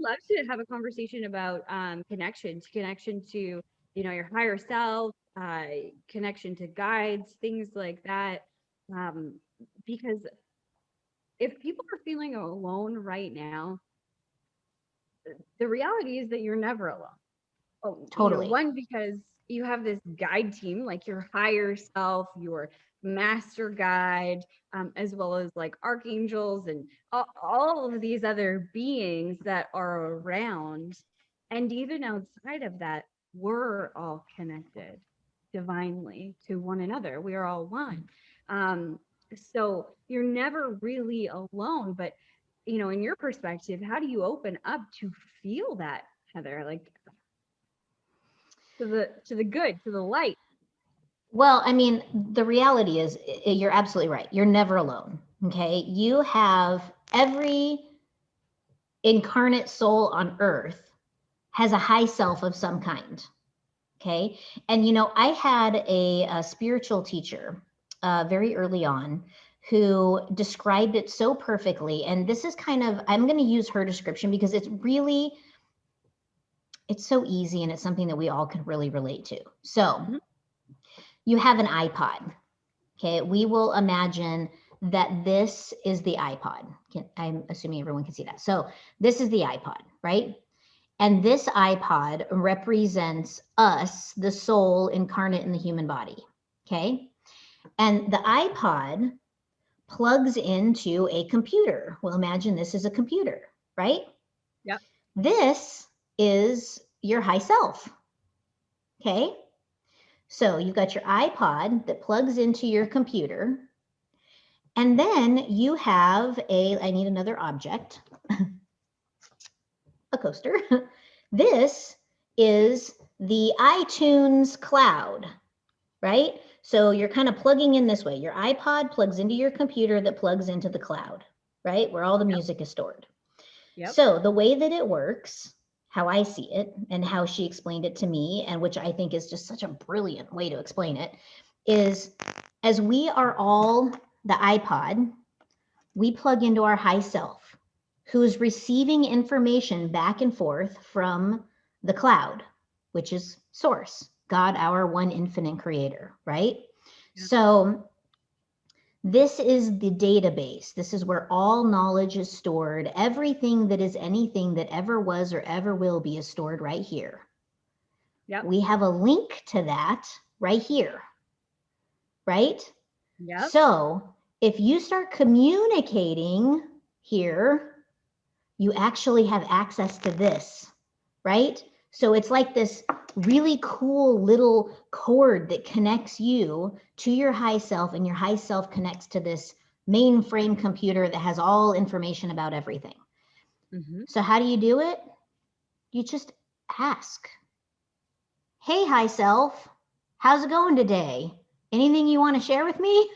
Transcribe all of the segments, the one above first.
love to have a conversation about connection to, your higher self, connection to guides, things like that. Um, because if people are feeling alone right now, the reality is that you're never alone. Oh, Totally. one, because you have this guide team, like your higher self, your master guide, as well as like archangels and all of these other beings that are around. And even outside of that, we're all connected divinely to one another. We are all one. Um, so you're never really alone. But, in your perspective, how do you open up to feel that, Heather? Like, to the good, to the light. Well, I mean, the reality is, you're absolutely right. You're never alone. Okay. You have every incarnate soul on earth has a high self of some kind. Okay. And, I had a spiritual teacher very early on who described it so perfectly. And this is kind of, I'm going to use her description because it's so easy and it's something that we all can really relate to. So Mhm. you have an iPod. Okay. We will imagine that this is the iPod. I'm assuming everyone can see that. So this is the iPod, right? And this iPod represents us, the soul incarnate in the human body. Okay. And the iPod plugs into a computer. Well, imagine this is a computer, right? Yep. This is your high self. Okay. So you've got your iPod that plugs into your computer. And then you have I need another object, a coaster. This is the iTunes cloud, right? So you're kind of plugging in this way. Your iPod plugs into your computer that plugs into the cloud, right? Where all the Yep. music is stored. Yep. So the way that it works, how I see it, and how she explained it to me, and which I think is just such a brilliant way to explain it, is as we are all the iPod, we plug into our high self, who is receiving information back and forth from the cloud, which is source, God, our one infinite creator, right? Yep. So this is the database. This is where all knowledge is stored. Everything that is anything that ever was or ever will be is stored right here. Yep. We have a link to that right here, right? Yep. So if you start communicating here, you actually have access to this, right? So it's like this really cool little cord that connects you to your high self, and your high self connects to this mainframe computer that has all information about everything. Hmm. So how do you do it? You just ask, hey, high self, how's it going today? Anything you want to share with me?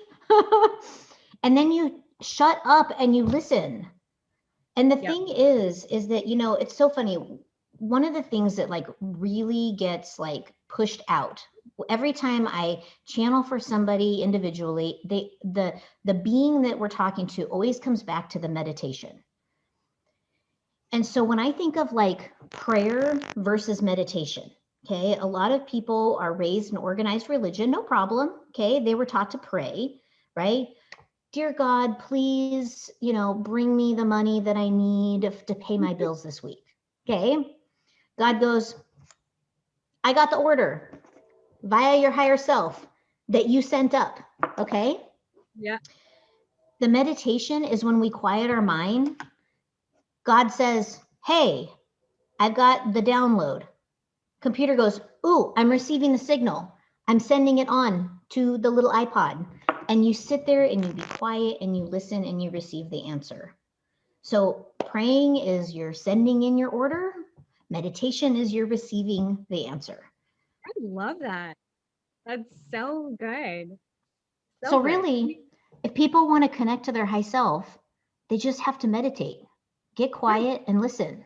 And then you shut up and you listen. And the Yep. thing is that, it's so funny. One of the things that like really gets like pushed out every time I channel for somebody individually, the being that we're talking to always comes back to the meditation. And so when I think of like prayer versus meditation, okay, a lot of people are raised in organized religion, no problem. Okay, they were taught to pray, right? Dear God, please, bring me the money that I need to pay my bills this week. Okay. God goes, I got the order via your higher self that you sent up. Okay. Yep. The meditation is when we quiet our mind. God says, hey, I've got the download. Computer goes, ooh, I'm receiving the signal. I'm sending it on to the little iPod. And you sit there and you be quiet and you listen and you receive the answer. So praying is you're sending in your order. Meditation is you're receiving the answer. I love that. That's so good. So So good. really, if people want to connect to their high self, they just have to meditate, get Yeah. quiet and listen.